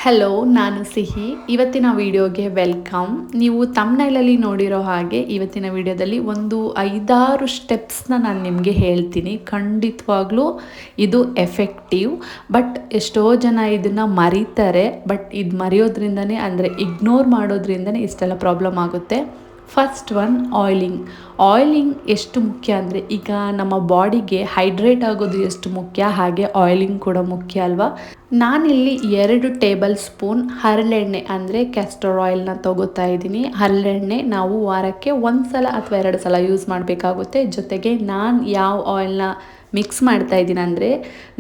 Hello, ನಾನು ಸಿಹಿ. ಇವತ್ತಿನ ವಿಡಿಯೋಗೆ ವೆಲ್ಕಮ್. ನೀವು ತಮ್ನೈಲಲ್ಲಿ ನೋಡಿರೋ ಹಾಗೆ ಇವತ್ತಿನ ವಿಡಿಯೋದಲ್ಲಿ ಒಂದು 5-6 ಸ್ಟೆಪ್ಸ್ನ ನಾನು ನಿಮಗೆ ಹೇಳ್ತೀನಿ. ಖಂಡಿತವಾಗ್ಲೂ ಇದು ಎಫೆಕ್ಟಿವ್. ಬಟ್ ಎಷ್ಟೋ ಜನ ಇದನ್ನು ಮರೀತಾರೆ. ಬಟ್ ಇದು ಮರೆಯೋದ್ರಿಂದನೇ, ಅಂದರೆ ಇಗ್ನೋರ್ ಮಾಡೋದ್ರಿಂದನೇ ಇಷ್ಟೆಲ್ಲ ಪ್ರಾಬ್ಲಮ್ ಆಗುತ್ತೆ. ಫಸ್ಟ್ ಒನ್, ಆಯಿಲಿಂಗ್ ಎಷ್ಟು ಮುಖ್ಯ ಅಂದರೆ, ಈಗ ನಮ್ಮ ಬಾಡಿಗೆ ಹೈಡ್ರೇಟ್ ಆಗೋದು ಎಷ್ಟು ಮುಖ್ಯ, ಹಾಗೆ ಆಯಿಲಿಂಗ್ ಕೂಡ ಮುಖ್ಯ ಅಲ್ವಾ. ನಾನಿಲ್ಲಿ 2 ಟೇಬಲ್ ಸ್ಪೂನ್ ಹರಳೆಣ್ಣೆ ಅಂದರೆ ಕ್ಯಾಸ್ಟರ್ ಆಯಿಲ್ನ ತೊಗೋತಾ ಇದ್ದೀನಿ. ಹರಳೆಣ್ಣೆ ನಾವು ವಾರಕ್ಕೆ 1 ಸಲ ಅಥವಾ 2 ಸಲ ಯೂಸ್ ಮಾಡಬೇಕಾಗುತ್ತೆ. ಜೊತೆಗೆ ನಾನು ಯಾವ ಆಯಿಲ್ನ ಮಿಕ್ಸ್ ಮಾಡ್ತಾ ಇದ್ದೀನಿ ಅಂದರೆ,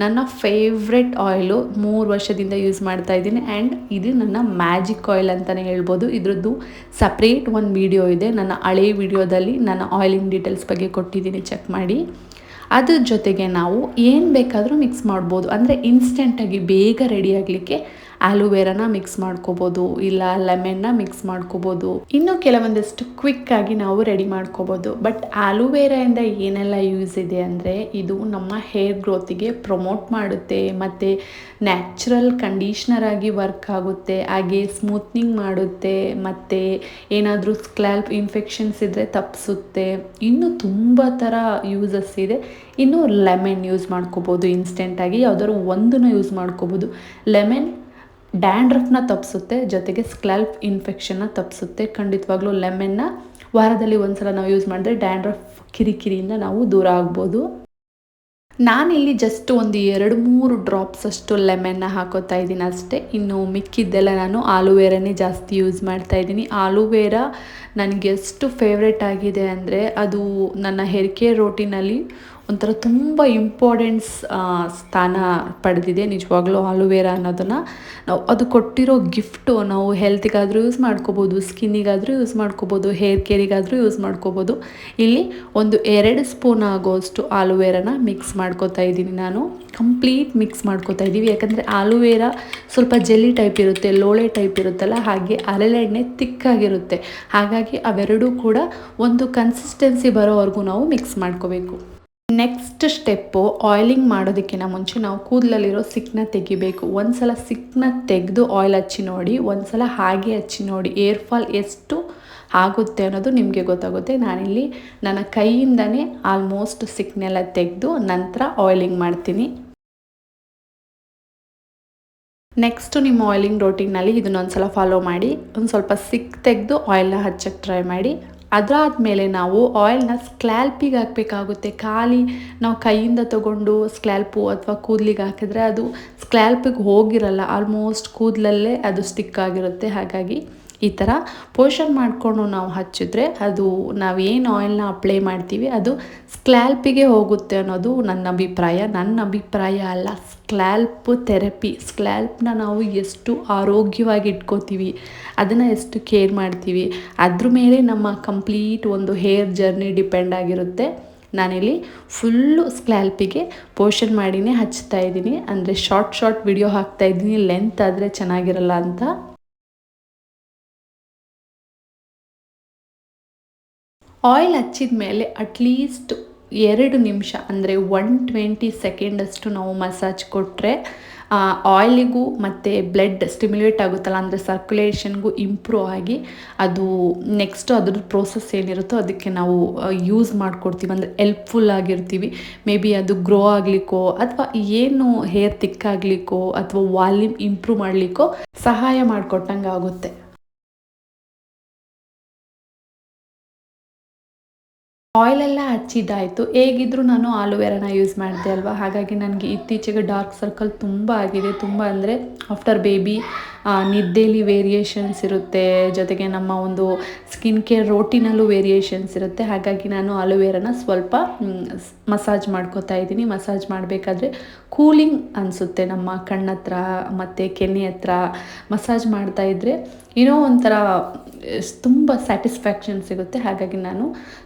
ನನ್ನ ಫೇವ್ರೆಟ್ ಆಯಿಲು 3 ವರ್ಷದಿಂದ ಯೂಸ್ ಮಾಡ್ತಾ ಇದ್ದೀನಿ. ಆ್ಯಂಡ್ ಇದು ನನ್ನ ಮ್ಯಾಜಿಕ್ ಆಯಿಲ್ ಅಂತಲೇ ಹೇಳ್ಬೋದು. ಇದ್ರದ್ದು ಸಪ್ರೇಟ್ ಒಂದು ವಿಡಿಯೋ ಇದೆ. ನನ್ನ ಹಳೆ ವಿಡಿಯೋದಲ್ಲಿ ನನ್ನ ಆಯಿಲಿಂಗ್ ಡೀಟೇಲ್ಸ್ ಬಗ್ಗೆ ಕೊಟ್ಟಿದ್ದೀನಿ, ಚೆಕ್ ಮಾಡಿ. ಅದ್ರ ಜೊತೆಗೆ ನಾವು ಏನು ಬೇಕಾದರೂ ಮಿಕ್ಸ್ ಮಾಡ್ಬೋದು. ಅಂದರೆ ಇನ್ಸ್ಟೆಂಟಾಗಿ ಬೇಗ ರೆಡಿ ಆಗಲಿಕ್ಕೆ ಆಲೋವೆರಾನ ಮಿಕ್ಸ್ ಮಾಡ್ಕೋಬೋದು, ಇಲ್ಲ ಲೆಮನ್ನ ಮಿಕ್ಸ್ ಮಾಡ್ಕೋಬೋದು. ಇನ್ನು ಕೆಲವೊಂದಿಷ್ಟು ಕ್ವಿಕ್ಕಾಗಿ ನಾವು ರೆಡಿ ಮಾಡ್ಕೋಬೋದು. ಬಟ್ ಆಲೋವೆರಾಯಿಂದ ಏನೆಲ್ಲ ಯೂಸ್ ಇದೆ ಅಂದರೆ, ಇದು ನಮ್ಮ ಹೇರ್ ಗ್ರೋತಿಗೆ ಪ್ರಮೋಟ್ ಮಾಡುತ್ತೆ, ಮತ್ತು ನ್ಯಾಚುರಲ್ ಕಂಡೀಷ್ನರ್ ಆಗಿ ವರ್ಕ್ ಆಗುತ್ತೆ, ಹಾಗೆ ಸ್ಮೂತ್ನಿಂಗ್ ಮಾಡುತ್ತೆ, ಮತ್ತು ಏನಾದರೂ ಸ್ಕ್ಯಾಲ್ಪ್ ಇನ್ಫೆಕ್ಷನ್ಸ್ ಇದ್ದರೆ ತಪ್ಪಿಸುತ್ತೆ. ಇನ್ನು ತುಂಬ ಥರ ಯೂಸಸ್ ಇದೆ. ಇನ್ನು ಲೆಮನ್ ಯೂಸ್ ಮಾಡ್ಕೋಬೋದು. ಇನ್ಸ್ಟೆಂಟಾಗಿ ಯಾವುದಾದ್ರು ಒಂದನ್ನು ಯೂಸ್ ಮಾಡ್ಕೋಬೋದು. ಲೆಮನ್ ಡ್ಯಾಂಡ್ರಫ್ನ ತಪ್ಪಿಸುತ್ತೆ, ಜೊತೆಗೆ ಸ್ಕ್ಯಾಲ್ಪ್ ಇನ್ಫೆಕ್ಷನ್ನ ತಪ್ಪಿಸುತ್ತೆ. ಖಂಡಿತವಾಗ್ಲೂ ಲೆಮನ್ನ ವಾರದಲ್ಲಿ 1 ಸಲ ನಾವು ಯೂಸ್ ಮಾಡಿದ್ರೆ ಡ್ಯಾಂಡ್ರಫ್ ಕಿರಿಕಿರಿಯಿಂದ ನಾವು ದೂರ ಆಗ್ಬೋದು. ನಾನಿಲ್ಲಿ ಜಸ್ಟ್ ಒಂದು 2-3 ಡ್ರಾಪ್ಸ್ ಅಷ್ಟು ಲೆಮನ್ನ ಹಾಕೋತಾ ಇದ್ದೀನಿ ಅಷ್ಟೇ. ಇನ್ನು ಮಿಕ್ಕಿದ್ದೆಲ್ಲ ನಾನು ಆಲೋವೆರಾನೇ ಜಾಸ್ತಿ ಯೂಸ್ ಮಾಡ್ತಾ ಇದ್ದೀನಿ. ಆಲೋವೆರಾ ನನಗೆ ಎಷ್ಟು ಫೇವ್ರೆಟ್ ಆಗಿದೆ ಅಂದರೆ, ಅದು ನನ್ನ ಹೇರ್ ಕೇರ್ ರೋಟೀನಲ್ಲಿ ಒಂಥರ ತುಂಬ ಇಂಪಾರ್ಟೆನ್ಸ್ ಸ್ಥಾನ ಪಡೆದಿದೆ. ನಿಜವಾಗ್ಲೂ ಆಲೋವೆರಾ ಅನ್ನೋದನ್ನು ನಾವು, ಅದು ಕೊಟ್ಟಿರೋ ಗಿಫ್ಟು, ನಾವು ಹೆಲ್ತಿಗಾದರೂ ಯೂಸ್ ಮಾಡ್ಕೋಬೋದು, ಸ್ಕಿನ್ನಿಗಾದರೂ ಯೂಸ್ ಮಾಡ್ಕೋಬೋದು, ಹೇರ್ ಕೇರಿಗಾದರೂ ಯೂಸ್ ಮಾಡ್ಕೋಬೋದು. ಇಲ್ಲಿ ಒಂದು 2 ಸ್ಪೂನ್ ಆಗೋಷ್ಟು ಆಲೋವೆರಾನ ಮಿಕ್ಸ್ ಮಾಡ್ಕೋತಾ ಇದ್ದೀನಿ. ನಾನು ಕಂಪ್ಲೀಟ್ ಮಿಕ್ಸ್ ಮಾಡ್ಕೋತಾ ಇದ್ದೀವಿ. ಯಾಕಂದರೆ ಆಲೋವೆರಾ ಸ್ವಲ್ಪ ಜೆಲ್ಲಿ ಟೈಪ್ ಇರುತ್ತೆ, ಲೋಳೆ ಟೈಪ್ ಇರುತ್ತಲ್ಲ, ಹಾಗೆ ಹರಳೆಣ್ಣೆ ತಿಕ್ಕಾಗಿರುತ್ತೆ. ಹಾಗಾಗಿ ಅವೆರಡೂ ಕೂಡ ಒಂದು ಕನ್ಸಿಸ್ಟೆನ್ಸಿ ಬರೋವರೆಗೂ ನಾವು ಮಿಕ್ಸ್ ಮಾಡ್ಕೋಬೇಕು. ನೆಕ್ಸ್ಟ್ ಸ್ಟೆಪ್ಪು, ಆಯಿಲಿಂಗ್ ಮಾಡೋದಕ್ಕಿಂತ ಮುಂಚೆ ನಾವು ಕೂದಲಲ್ಲಿರೋ ಸಿಕ್ಕನ್ನ ತೆಗಿಬೇಕು. ಒಂದು ಸಲ ಸಿಕ್ಕನ್ನ ತೆಗೆದು ಆಯಿಲ್ ಹಚ್ಚಿ ನೋಡಿ, ಒಂದು ಸಲ ಹಾಗೆ ಹಚ್ಚಿ ನೋಡಿ, ಏರ್ ಫಾಲ್ ಎಷ್ಟು ಆಗುತ್ತೆ ಅನ್ನೋದು ನಿಮಗೆ ಗೊತ್ತಾಗುತ್ತೆ. ನಾನಿಲ್ಲಿ ನನ್ನ ಕೈಯಿಂದನೇ ಆಲ್ಮೋಸ್ಟ್ ಸಿಕ್ಕನ್ನೆಲ್ಲ ತೆಗೆದು ನಂತರ ಆಯಿಲಿಂಗ್ ಮಾಡ್ತೀನಿ. ನೆಕ್ಸ್ಟು ನಿಮ್ಮ ಆಯಿಲಿಂಗ್ ರೋಟೀನಲ್ಲಿ ಇದನ್ನೊಂದು ಸಲ ಫಾಲೋ ಮಾಡಿ. ಒಂದು ಸ್ವಲ್ಪ ಸಿಕ್ ತೆಗೆದು ಆಯಿಲ್ನ ಹಚ್ಚಕ್ಕೆ ಟ್ರೈ ಮಾಡಿ. ಅದಾದಮೇಲೆ ನಾವು ಆಯಿಲ್ನ ಸ್ಕ್ಯಾಲ್ಪಿಗೆ ಹಾಕಬೇಕಾಗುತ್ತೆ. ಖಾಲಿ ನಾವು ಕೈಯಿಂದ ತೊಗೊಂಡು ಸ್ಕ್ಯಾಲ್ಪು ಅಥವಾ ಕೂದಲಿಗೆ ಹಾಕಿದ್ರೆ ಅದು ಸ್ಕ್ಯಾಲ್ಪಿಗೆ ಹೋಗಿರಲ್ಲ, ಆಲ್ಮೋಸ್ಟ್ ಕೂದಲಲ್ಲೇ ಅದು ಸ್ಟಿಕ್ ಆಗಿರುತ್ತೆ. ಹಾಗಾಗಿ ಈ ಥರ ಪೋರ್ಷನ್ ಮಾಡಿಕೊಂಡು ನಾವು ಹಚ್ಚಿದ್ರೆ, ಅದು ನಾವೇನು ಆಯಿಲ್ನ ಅಪ್ಲೈ ಮಾಡ್ತೀವಿ ಅದು ಸ್ಕ್ಯಾಲ್ಪಿಗೆ ಹೋಗುತ್ತೆ ಅನ್ನೋದು ನನ್ನ ಅಭಿಪ್ರಾಯ ಅಲ್ಲ. ಸ್ಕ್ಯಾಲ್ಪ್ ಥೆರಪಿ, ಸ್ಕ್ಯಾಲ್ಪ್ನ ನಾವು ಎಷ್ಟು ಆರೋಗ್ಯವಾಗಿ ಇಟ್ಕೋತೀವಿ, ಅದನ್ನು ಎಷ್ಟು ಕೇರ್ ಮಾಡ್ತೀವಿ, ಅದ್ರ ಮೇಲೆ ನಮ್ಮ ಕಂಪ್ಲೀಟ್ ಒಂದು ಹೇರ್ ಜರ್ನಿ ಡಿಪೆಂಡ್ ಆಗಿರುತ್ತೆ. ನಾನಿಲ್ಲಿ ಫುಲ್ಲು ಸ್ಕ್ಯಾಲ್ಪಿಗೆ ಪೋರ್ಷನ್ ಮಾಡಿನೇ ಹಚ್ತಾ ಇದ್ದೀನಿ. ಅಂದರೆ ಶಾರ್ಟ್ ವಿಡಿಯೋ ಹಾಕ್ತಾ ಇದ್ದೀನಿ, ಲೆಂತ್ ಆದರೆ ಚೆನ್ನಾಗಿರಲ್ಲ ಅಂತ. ಆಯಿಲ್ ಹಚ್ಚಿದ ಮೇಲೆ ಅಟ್ಲೀಸ್ಟ್ 2 ನಿಮಿಷ ಅಂದರೆ 120 ಸೆಕೆಂಡಷ್ಟು ನಾವು ಮಸಾಜ್ ಕೊಟ್ಟರೆ ಆಯಿಲಿಗೂ ಮತ್ತು ಬ್ಲಡ್ ಸ್ಟಿಮ್ಯುಲೇಟ್ ಆಗುತ್ತಲ್ಲ, ಅಂದರೆ ಸರ್ಕ್ಯುಲೇಷನ್ಗೂ ಇಂಪ್ರೂವ್ ಆಗಿ ಅದು ನೆಕ್ಸ್ಟು ಅದ್ರದ್ದು ಪ್ರೋಸೆಸ್ ಏನಿರುತ್ತೋ ಅದಕ್ಕೆ ನಾವು ಯೂಸ್ ಮಾಡಿಕೊಡ್ತೀವಿ. ಅಂದರೆ ಹೆಲ್ಪ್ಫುಲ್ ಆಗಿರ್ತೀವಿ. ಮೇ ಬಿ ಅದು ಗ್ರೋ ಆಗಲಿಕ್ಕೋ, ಅಥವಾ ಏನು ಹೇರ್ ತಿಕ್ಕಾಗಲಿಕ್ಕೋ, ಅಥವಾ ವಾಲ್ಯೂಮ್ ಇಂಪ್ರೂವ್ ಮಾಡಲಿಕ್ಕೋ ಸಹಾಯ ಮಾಡಿಕೊಟ್ಟಂಗೆ ಆಗುತ್ತೆ. ಆಯಿಲೆಲ್ಲ ಹಚ್ಚಿದ್ದಾಯಿತು. ಹೇಗಿದ್ದರೂ ನಾನು ಆಲೋವೆರಾನ ಯೂಸ್ ಮಾಡಿದೆ ಅಲ್ವಾ, ಹಾಗಾಗಿ ನನಗೆ ಇತ್ತೀಚೆಗೆ ಡಾರ್ಕ್ ಸರ್ಕಲ್ ತುಂಬ ಆಗಿದೆ. ತುಂಬ ಅಂದರೆ ಆಫ್ಟರ್ ಬೇಬಿ ನಿದ್ದೆಯಲ್ಲಿ ವೇರಿಯೇಷನ್ಸ್ ಇರುತ್ತೆ, ಜೊತೆಗೆ ನಮ್ಮ ಒಂದು ಸ್ಕಿನ್ ಕೇರ್ ರೋಟೀನಲ್ಲೂ ವೇರಿಯೇಷನ್ಸ್ ಇರುತ್ತೆ. ಹಾಗಾಗಿ ನಾನು ಆಲೋವೆರಾನ ಸ್ವಲ್ಪ ಮಸಾಜ್ ಮಾಡ್ಕೋತಾ ಇದ್ದೀನಿ. ಮಸಾಜ್ ಮಾಡಬೇಕಾದ್ರೆ ಕೂಲಿಂಗ್ ಅನಿಸುತ್ತೆ. ನಮ್ಮ ಕಣ್ಣತ್ರ ಮತ್ತು ಕೆನ್ನೆ ಹತ್ರ ಮಸಾಜ್ ಮಾಡ್ತಾಯಿದ್ರೆ ಏನೋ ಒಂಥರ ತುಂಬ ಸ್ಯಾಟಿಸ್ಫ್ಯಾಕ್ಷನ್ ಸಿಗುತ್ತೆ. ಹಾಗಾಗಿ ನಾನು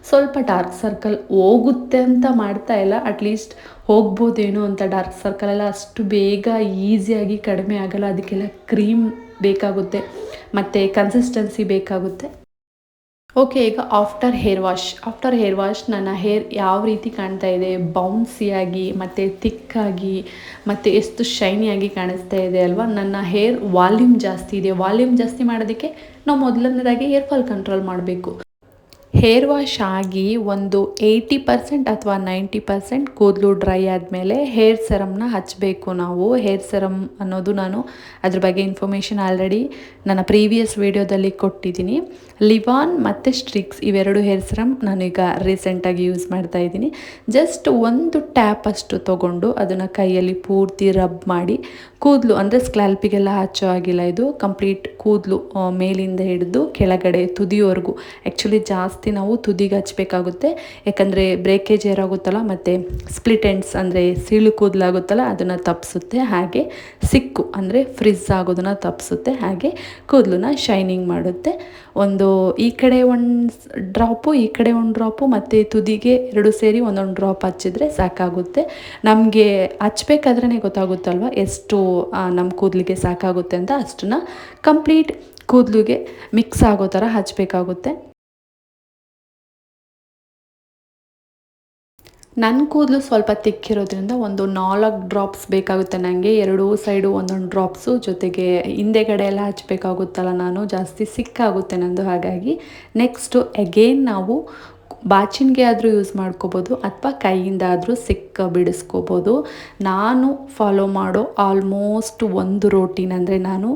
ಸ್ವಲ್ಪ ಡಾರ್ಕ್ ಸರ್ಕಲ್ ಹೋಗುತ್ತೆ ಅಂತ ಮಾಡ್ತಾ ಇಲ್ಲ, ಅಟ್ಲೀಸ್ಟ್ ಹೋಗ್ಬೋದೇನೋ ಅಂತ. ಡಾರ್ಕ್ ಸರ್ಕಲೆಲ್ಲ ಅಷ್ಟು ಬೇಗ ಈಸಿಯಾಗಿ ಕಡಿಮೆ ಆಗೋಲ್ಲ, ಅದಕ್ಕೆಲ್ಲ ಕ್ರೀಮ್ ಬೇಕಾಗುತ್ತೆ ಮತ್ತು ಕನ್ಸಿಸ್ಟೆನ್ಸಿ ಬೇಕಾಗುತ್ತೆ. ಓಕೆ, ಈಗ ಆಫ್ಟರ್ ಹೇರ್ ವಾಶ್ ನನ್ನ ಹೇರ್ ಯಾವ ರೀತಿ ಕಾಣ್ತಾ ಇದೆ, ಬೌನ್ಸಿಯಾಗಿ ಮತ್ತು ಥಿಕ್ಕಾಗಿ ಮತ್ತು ಎಷ್ಟು ಶೈನಿಯಾಗಿ ಕಾಣಿಸ್ತಾ ಇದೆ ಅಲ್ವಾ. ನನ್ನ ಹೇರ್ ವಾಲ್ಯೂಮ್ ಜಾಸ್ತಿ ಇದೆ. ವಾಲ್ಯೂಮ್ ಜಾಸ್ತಿ ಮಾಡೋದಕ್ಕೆ ನಾವು ಮೊದಲನೇದಾಗಿ ಹೇರ್ ಫಾಲ್ ಕಂಟ್ರೋಲ್ ಮಾಡಬೇಕು. ಹೇರ್ ವಾಶ್ ಆಗಿ ಒಂದು 80% ಅಥವಾ 90% ಕೂದಲು ಡ್ರೈ ಆದಮೇಲೆ ಹೇರ್ ಸೆರಮ್ನ ಹಚ್ಚಬೇಕು ನಾವು. ಹೇರ್ ಸೆರಮ್ ಅನ್ನೋದು ನಾನು ಅದ್ರ ಬಗ್ಗೆ ಇನ್ಫಾರ್ಮೇಷನ್ ಆಲ್ರೆಡಿ ನನ್ನ ಪ್ರೀವಿಯಸ್ ವೀಡಿಯೋದಲ್ಲಿ ಕೊಟ್ಟಿದ್ದೀನಿ. ಲಿವಾನ್ ಮತ್ತು ಸ್ಟ್ರಿಕ್ಸ್ ಇವೆರಡು ಹೇರ್ ಸೆರಮ್ ನಾನೀಗ ರೀಸೆಂಟಾಗಿ ಯೂಸ್ ಮಾಡ್ತಾ ಇದ್ದೀನಿ. ಜಸ್ಟ್ ಒಂದು ಟ್ಯಾಪ್ ಅಷ್ಟು ತೊಗೊಂಡು ಅದನ್ನು ಕೈಯಲ್ಲಿ ಪೂರ್ತಿ ರಬ್ ಮಾಡಿ ಕೂದಲು ಅಂದರೆ ಸ್ಕ್ಯಾಲ್ಪಿಗೆಲ್ಲ ಹಚ್ಚೋ ಆಗಿಲ್ಲ. ಇದು ಕಂಪ್ಲೀಟ್ ಕೂದಲು ಮೇಲಿಂದ ಹಿಡಿದು ಕೆಳಗಡೆ ತುದಿವರೆಗೂ. ಆ್ಯಕ್ಚುಲಿ ಜಾಸ್ತಿ ನಾವು ತುದಿಗೆ ಹಚ್ಚಬೇಕಾಗುತ್ತೆ, ಯಾಕಂದರೆ ಬ್ರೇಕೇಜ್ ಏರಾಗುತ್ತಲ್ಲ ಮತ್ತು ಸ್ಪ್ಲಿಟ್ ಎಂಡ್ಸ್ ಅಂದರೆ ಸೀಳು ಕೂದಲಾಗುತ್ತಲ್ಲ ಅದನ್ನು ತಪ್ಪಿಸುತ್ತೆ. ಹಾಗೆ ಸಿಕ್ಕು ಅಂದರೆ ಫ್ರಿಜ್ ಆಗೋದನ್ನು ತಪ್ಪಿಸುತ್ತೆ. ಹಾಗೆ ಕೂದಲನ್ನ ಶೈನಿಂಗ್ ಮಾಡುತ್ತೆ. ಒಂದು ಈ ಕಡೆ ಒಂದು ಡ್ರಾಪು, ಈ ಕಡೆ ಒಂದು ಡ್ರಾಪು ಮತ್ತು ತುದಿಗೆ ಎರಡು ಸೇರಿ ಒಂದೊಂದು ಡ್ರಾಪ್ ಹಚ್ಚಿದ್ರೆ ಸಾಕಾಗುತ್ತೆ. ನಮಗೆ ಹಚ್ಬೇಕಾದ್ರೇ ಗೊತ್ತಾಗುತ್ತಲ್ವ ಎಷ್ಟು ನಮ್ಮ ಕೂದಲಿಗೆ ಸಾಕಾಗುತ್ತೆ ಅಂತ. ಅಷ್ಟನ್ನು ಕಂಪ್ಲೀಟ್ ಕೂದಲಿಗೆ ಮಿಕ್ಸ್ ಆಗೋ ಥರ ಹಚ್ಚಬೇಕಾಗುತ್ತೆ. ನನ್ನ ಕೂದಲು ಸ್ವಲ್ಪ ತಿಕ್ಕಿರೋದ್ರಿಂದ ಒಂದು 4 ಡ್ರಾಪ್ಸ್ ಬೇಕಾಗುತ್ತೆ ನನಗೆ. ಎರಡೂ ಸೈಡು ಒಂದೊಂದು ಡ್ರಾಪ್ಸು, ಜೊತೆಗೆ ಹಿಂದೆಗಡೆ ಎಲ್ಲ ಹಚ್ಚಬೇಕಾಗುತ್ತಲ್ಲ, ನಾನು ಜಾಸ್ತಿ ಸಿಕ್ಕಾಗುತ್ತೆ ನಂದು. ಹಾಗಾಗಿ ನೆಕ್ಸ್ಟು ಅಗೇನ್ ನಾವು ಬಾಚಿನ್ಗೆ ಆದರೂ ಯೂಸ್ ಮಾಡ್ಕೋಬೋದು ಅಥವಾ ಕೈಯಿಂದ ಆದರೂ ಬಿಡಿಸ್ಕೋಬೋದು. ನಾನು ಫಾಲೋ ಮಾಡೋ ಆಲ್ಮೋಸ್ಟ್ ಒಂದು ರೋಟೀನ್ ಅಂದರೆ, ನಾನು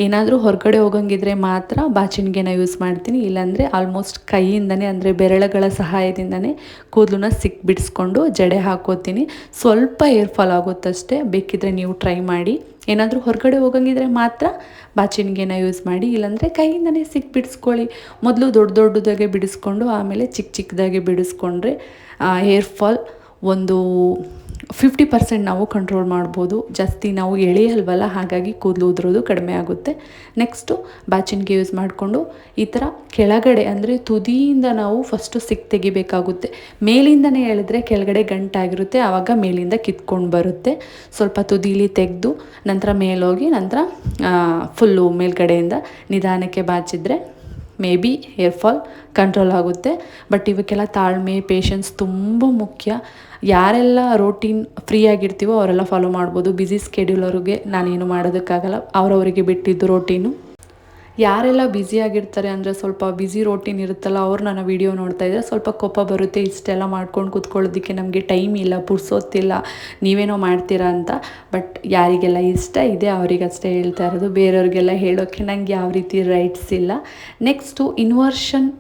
ಏನಾದರೂ ಹೊರಗಡೆ ಹೋಗಂಗಿದ್ರೆ ಮಾತ್ರ ಬಾಚಿನ್ಗೆನ ಯೂಸ್ ಮಾಡ್ತೀನಿ. ಇಲ್ಲಾಂದರೆ ಆಲ್ಮೋಸ್ಟ್ ಕೈಯಿಂದನೇ ಅಂದರೆ ಬೆರಳುಗಳ ಸಹಾಯದಿಂದನೇ ಕೂದಲನ್ನ ಬಿಡಿಸ್ಕೊಂಡು ಜಡೆ ಹಾಕೋತೀನಿ. ಸ್ವಲ್ಪ ಏರ್ ಫಾಲ್ ಆಗುತ್ತಷ್ಟೇ. ಬೇಕಿದ್ರೆ ನೀವು ಟ್ರೈ ಮಾಡಿ. ಏನಾದರೂ ಹೊರಗಡೆ ಹೋಗಂಗಿದ್ರೆ ಮಾತ್ರ ಬಾಚಿನ್ಗೆನ ಯೂಸ್ ಮಾಡಿ, ಇಲ್ಲಾಂದರೆ ಕೈಯಿಂದನೇ ಬಿಡಿಸ್ಕೊಳ್ಳಿ. ಮೊದಲು ದೊಡ್ಡದಾಗೆ ಬಿಡಿಸ್ಕೊಂಡು ಆಮೇಲೆ ಚಿಕ್ಕದಾಗಿ ಬಿಡಿಸ್ಕೊಂಡ್ರೆ ಹೇರ್ ಫಾಲ್ ಒಂದು 50% ನಾವು ಕಂಟ್ರೋಲ್ ಮಾಡ್ಬೋದು. ಜಾಸ್ತಿ ನಾವು ಎಳೆಯಲ್ವಲ್ಲ, ಹಾಗಾಗಿ ಕೂದಲು ಉದುರೋದು ಕಡಿಮೆ ಆಗುತ್ತೆ. ನೆಕ್ಸ್ಟು ಬಾಚಿನ್ಗೆ ಯೂಸ್ ಮಾಡಿಕೊಂಡು ಈ ಥರ ಕೆಳಗಡೆ ಅಂದರೆ ತುದಿಯಿಂದ ನಾವು ಫಸ್ಟು ತೆಗಿಬೇಕಾಗುತ್ತೆ. ಮೇಲಿಂದನೇ ಎಳೆದ್ರೆ ಕೆಳಗಡೆ ಗಂಟಾಗಿರುತ್ತೆ, ಆವಾಗ ಮೇಲಿಂದ ಕಿತ್ಕೊಂಡು ಬರುತ್ತೆ. ಸ್ವಲ್ಪ ತುದಿಲಿ ತೆಗೆದು ನಂತರ ಮೇಲೋಗಿ ನಂತರ ಫುಲ್ಲು ಮೇಲ್ಗಡೆಯಿಂದ ನಿಧಾನಕ್ಕೆ ಬಾಚಿದ್ರೆ may be hair fall control ಆಗುತ್ತೆ. ಬಟ್ ಇವಕ್ಕೆಲ್ಲ ತಾಳ್ಮೆ, ಪೇಷನ್ಸ್ ತುಂಬ ಮುಖ್ಯ. ಯಾರೆಲ್ಲ ರೋಟೀನ್ ಫ್ರೀ ಆಗಿರ್ತೀವೋ ಅವರೆಲ್ಲ ಫಾಲೋ ಮಾಡ್ಬೋದು. ಬ್ಯುಸಿ ಸ್ಕೆಡ್ಯೂಲರ್ಗೆ ನಾನೇನು ಮಾಡೋದಕ್ಕಾಗಲ್ಲ, ಅವರವರಿಗೆ ಬಿಟ್ಟಿದ್ದು ರೋಟೀನು. ಯಾರೆಲ್ಲ ಬ್ಯುಸಿಯಾಗಿರ್ತಾರೆ ಅಂದರೆ ಸ್ವಲ್ಪ ಬ್ಯುಸಿ ರೋಟೀನ್ ಇರುತ್ತಲ್ಲ, ಅವ್ರು ನನ್ನ ವೀಡಿಯೋ ನೋಡ್ತಾ ಇದ್ದರೆ ಸ್ವಲ್ಪ ಕೋಪ ಬರುತ್ತೆ. ಇಷ್ಟೆಲ್ಲ ಮಾಡ್ಕೊಂಡು ಕೂತ್ಕೊಳ್ಳೋದಕ್ಕೆ ನಮಗೆ ಟೈಮ್ ಇಲ್ಲ, ಪುರ್ಸೋತಿಲ್ಲ, ನೀವೇನೋ ಮಾಡ್ತೀರಾ ಅಂತ. ಬಟ್ ಯಾರಿಗೆಲ್ಲ ಇಷ್ಟ ಇದೆ ಅವರಿಗಷ್ಟೇ ಹೇಳ್ತಾ ಇರೋದು. ಬೇರೆಯವ್ರಿಗೆಲ್ಲ ಹೇಳೋಕ್ಕೆ ನನಗೆ ಯಾವ ರೀತಿ ರೈಟ್ಸ್ ಇಲ್ಲ. ನೆಕ್ಸ್ಟು ಇನ್ವರ್ಷನ್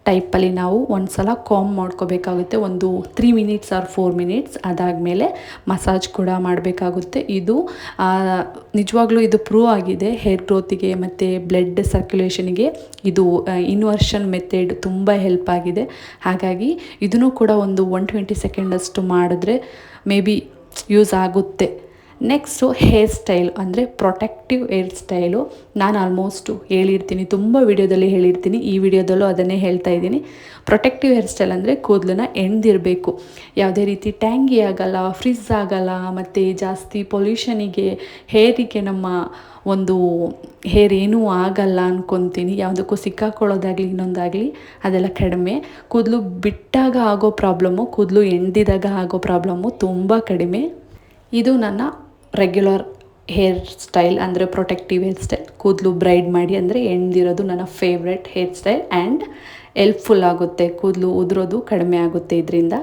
ಟೈಪಲ್ಲಿ ನಾವು ಒಂದು ಸಲ ಕಾಮ್ ಮಾಡ್ಕೋಬೇಕಾಗುತ್ತೆ, ಒಂದು 3 ಮಿನಿಟ್ಸ್ ಆರ್ 4 ಮಿನಿಟ್ಸ್. ಅದಾದಮೇಲೆ ಮಸಾಜ್ ಕೂಡ ಮಾಡಬೇಕಾಗುತ್ತೆ. ಇದು ನಿಜವಾಗ್ಲೂ ಇದು ಪ್ರೂವ್ ಆಗಿದೆ ಹೇರ್ ಗ್ರೋತಿಗೆ ಮತ್ತು ಬ್ಲಡ್ ಸರ್ಕ್ಯುಲೇಷನಿಗೆ. ಇದು ಇನ್ವರ್ಷನ್ ಮೆಥಡ್ ತುಂಬ ಹೆಲ್ಪ್ ಆಗಿದೆ. ಹಾಗಾಗಿ ಇದನ್ನು ಕೂಡ ಒಂದು 120 ಸೆಕೆಂಡಷ್ಟು ಮಾಡಿದ್ರೆ ಮೇ ಬಿ ಯೂಸ್ ಆಗುತ್ತೆ. ನೆಕ್ಸ್ಟು ಹೇರ್ ಸ್ಟೈಲ್ ಅಂದರೆ ಪ್ರೊಟೆಕ್ಟಿವ್ ಹೇರ್ ಸ್ಟೈಲು. ನಾನು ಆಲ್ಮೋಸ್ಟು ಹೇಳಿರ್ತೀನಿ, ತುಂಬ ವಿಡಿಯೋದಲ್ಲಿ ಹೇಳಿರ್ತೀನಿ, ಈ ವಿಡಿಯೋದಲ್ಲೂ ಅದನ್ನೇ ಹೇಳ್ತಾ ಇದ್ದೀನಿ. ಪ್ರೊಟೆಕ್ಟಿವ್ ಹೇರ್ ಸ್ಟೈಲ್ ಅಂದರೆ ಕೂದಲನ್ನ ಎಣ್ದಿರಬೇಕು. ಯಾವುದೇ ರೀತಿ ಟ್ಯಾಂಗಿ ಆಗೋಲ್ಲ, ಫ್ರಿಜ್ ಆಗೋಲ್ಲ, ಮತ್ತು ಜಾಸ್ತಿ ಪೊಲ್ಯೂಷನಿಗೆ ಹೇರಿಗೆ ನಮ್ಮ ಒಂದು ಹೇರ್ ಏನೂ ಆಗಲ್ಲ ಅಂದ್ಕೊತೀನಿ. ಯಾವುದಕ್ಕೂ ಸಿಕ್ಕಾಕೊಳ್ಳೋದಾಗಲಿ ಇನ್ನೊಂದಾಗಲಿ ಅದೆಲ್ಲ ಕಡಿಮೆ. ಕೂದಲು ಬಿಟ್ಟಾಗ ಆಗೋ ಪ್ರಾಬ್ಲಮ್ಮು, ಕೂದಲು ಎಣ್ದಿದಾಗ ಆಗೋ ಪ್ರಾಬ್ಲಮ್ಮು ತುಂಬ ಕಡಿಮೆ. ಇದು ನನ್ನ ರೆಗ್ಯುಲರ್ ಹೇರ್ ಸ್ಟೈಲ್ ಅಂದರೆ ಪ್ರೊಟೆಕ್ಟಿವ್ ಹೇರ್ ಸ್ಟೈಲ್. ಕೂದಲು ಬ್ರೈಡ್ ಮಾಡಿ ಅಂದರೆ ಎಣ್ದಿರೋದು ನನ್ನ favourite hair style and helpful ಆಗುತ್ತೆ. ಕೂದಲು ಉದುರೋದು ಕಡಿಮೆ ಆಗುತ್ತೆ ಇದರಿಂದ.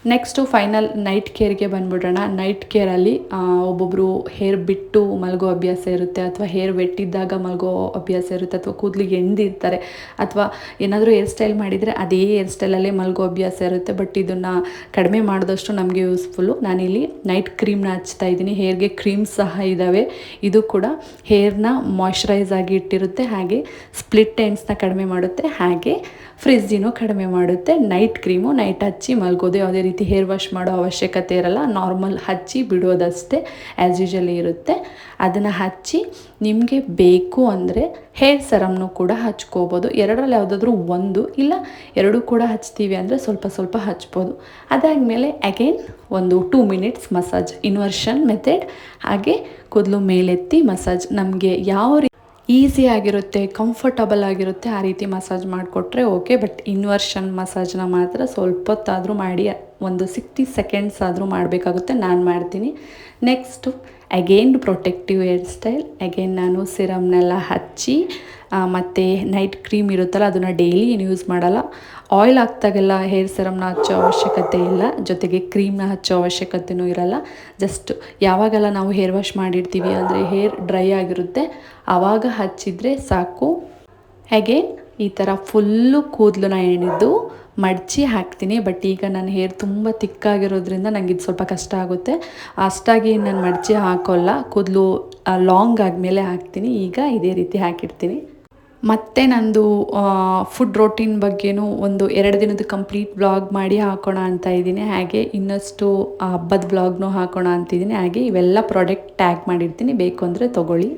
ನೆಕ್ಸ್ಟು ಫೈನಲ್ ನೈಟ್ ಕೇರ್ಗೆ ಬಂದುಬಿಡೋಣ. ನೈಟ್ ಕೇರಲ್ಲಿ ಒಬ್ಬೊಬ್ಬರು ಹೇರ್ ಬಿಟ್ಟು ಮಲಗೋ ಅಭ್ಯಾಸ ಇರುತ್ತೆ, ಅಥವಾ ಹೇರ್ ವೆಟ್ಟಿದ್ದಾಗ ಮಲಗೋ ಅಭ್ಯಾಸ ಇರುತ್ತೆ, ಅಥವಾ ಕೂದಲಿಗೆ ಎಣ್ದಿರ್ತಾರೆ, ಅಥವಾ ಏನಾದರೂ ಹೇರ್ ಸ್ಟೈಲ್ ಮಾಡಿದರೆ ಅದೇ ಹೇರ್ ಸ್ಟೈಲಲ್ಲೇ ಮಲಗೋ ಅಭ್ಯಾಸ ಇರುತ್ತೆ. ಬಟ್ ಇದನ್ನು ಕಡಿಮೆ ಮಾಡಿದಷ್ಟು ನಮಗೆ ಯೂಸ್ಫುಲ್ಲು. ನಾನಿಲ್ಲಿ ನೈಟ್ ಕ್ರೀಮ್ನ ಹಚ್ತಾ ಇದ್ದೀನಿ. ಹೇರ್ಗೆ ಕ್ರೀಮ್ಸ್ ಸಹ ಇದ್ದಾವೆ. ಇದು ಕೂಡ ಹೇರ್ನ ಮಾಯ್ಶ್ಚರೈಸ್ ಆಗಿ ಇಟ್ಟಿರುತ್ತೆ, ಹಾಗೆ ಸ್ಪ್ಲಿಟ್ ಎಂಡ್ಸ್ನ ಕಡಿಮೆ ಮಾಡುತ್ತೆ, ಹಾಗೆ ಫ್ರಿಜ್ಜಿನೂ ಕಡಿಮೆ ಮಾಡುತ್ತೆ. ನೈಟ್ ಕ್ರೀಮು ನೈಟ್ ಹಚ್ಚಿ ಮಲ್ಗೋದು, ಯಾವುದೇ ರೀತಿ ಹೇರ್ ವಾಶ್ ಮಾಡೋ ಅವಶ್ಯಕತೆ ಇರಲ್ಲ. ನಾರ್ಮಲ್ ಹಚ್ಚಿ ಬಿಡೋದಷ್ಟೇ ಆ್ಯಸ್ ಯೂಶಲಿ ಇರುತ್ತೆ. ಅದನ್ನು ಹಚ್ಚಿ ನಿಮಗೆ ಬೇಕು ಅಂದರೆ ಹೇರ್ ಸೆರಮ್ನು ಕೂಡ ಹಚ್ಕೋಬೋದು. ಎರಡರಲ್ಲಿ ಯಾವುದಾದ್ರೂ ಒಂದು ಇಲ್ಲ ಎರಡು ಕೂಡ ಹಚ್ತೀವಿ ಅಂದರೆ ಸ್ವಲ್ಪ ಸ್ವಲ್ಪ ಹಚ್ಬೋದು. ಅದಾದಮೇಲೆ ಅಗೇನ್ ಒಂದು 2 ಮಿನಿಟ್ಸ್ ಮಸಾಜ್, ಇನ್ವರ್ಷನ್ ಮೆಥಡ್. ಹಾಗೆ ಕೂದಲು ಮೇಲೆತ್ತಿ ಮಸಾಜ್. ನಮಗೆ ಯಾವ ಈಸಿಯಾಗಿರುತ್ತೆ, ಕಂಫರ್ಟಬಲ್ ಆಗಿರುತ್ತೆ. ಆ ರೀತಿ ಮಸಾಜ್ ಮಾಡಿಕೊಟ್ರೆ ಓಕೆ. ಬಟ್ ಇನ್ವರ್ಷನ್ ಮಸಾಜ್ನ ಮಾತ್ರ ಸ್ವಲ್ಪ ಹೊತ್ತಾದರೂ ಮಾಡಿ, ಒಂದು 60 ಸೆಕೆಂಡ್ಸ್ ಆದರೂ ಮಾಡಬೇಕಾಗುತ್ತೆ. ನಾನು ಮಾಡ್ತೀನಿ. Next again protective hair style. Again ನಾನು ಸಿರಮ್ನೆಲ್ಲ ಹಚ್ಚಿ ಮತ್ತು ನೈಟ್ ಕ್ರೀಮ್ ಇರುತ್ತಲ್ಲ ಅದನ್ನು ಡೈಲಿ ಏನು ಯೂಸ್ ಮಾಡಲ್ಲ. ಆಯಿಲ್ ಹಾಕ್ದಾಗೆಲ್ಲ ಹೇರ್ ಸಿರಮ್ನ ಹಚ್ಚೋ ಅವಶ್ಯಕತೆ ಇಲ್ಲ, ಜೊತೆಗೆ ಕ್ರೀಮ್ನ ಹಚ್ಚೋ ಅವಶ್ಯಕತೆಯೂ ಇರಲ್ಲ. ಜಸ್ಟ್ ಯಾವಾಗೆಲ್ಲ ನಾವು ಹೇರ್ ವಾಶ್ ಮಾಡಿರ್ತೀವಿ ಅಂದರೆ ಹೇರ್ ಡ್ರೈ ಆಗಿರುತ್ತೆ ಆವಾಗ ಹಚ್ಚಿದರೆ ಸಾಕು. ಅಗೇನ್ ಈ ಥರ ಫುಲ್ಲು ಕೂದಲನ್ನ ಎಣಿದು ಮಡಚಿ ಹಾಕ್ತೀನಿ. ಬಟ್ ಈಗ ನನ್ನ ಹೇರ್ ತುಂಬ ತಿಕ್ಕಾಗಿರೋದ್ರಿಂದ ನನಗೆ ಇದು ಸ್ವಲ್ಪ ಕಷ್ಟ ಆಗುತ್ತೆ. ಅಷ್ಟಾಗಿ ನಾನು ಮಡಚಿ ಹಾಕೋಲ್ಲ, ಕೂದಲು ಲಾಂಗ್ ಆದಮೇಲೆ ಹಾಕ್ತೀನಿ. ಈಗ ಇದೇ ರೀತಿ ಹಾಕಿರ್ತೀನಿ. ಮತ್ತು ನಂದು ಫುಡ್ ರೋಟೀನ್ ಬಗ್ಗೆನೂ ಒಂದು 2 ದಿನದ ಕಂಪ್ಲೀಟ್ ವ್ಲಾಗ್ ಮಾಡಿ ಹಾಕೋಣ ಅಂತ ಇದ್ದೀನಿ. ಹಾಗೆ ಇನ್ನಷ್ಟು ಹಬ್ಬದ ವ್ಲಾಗ್ನೂ ಹಾಕೋಣ ಅಂತಿದ್ದೀನಿ. ಹಾಗೆ ಇವೆಲ್ಲ ಪ್ರಾಡಕ್ಟ್ ಟ್ಯಾಗ್ ಮಾಡಿರ್ತೀನಿ, ಬೇಕು ಅಂದರೆ ತೊಗೊಳ್ಳಿ.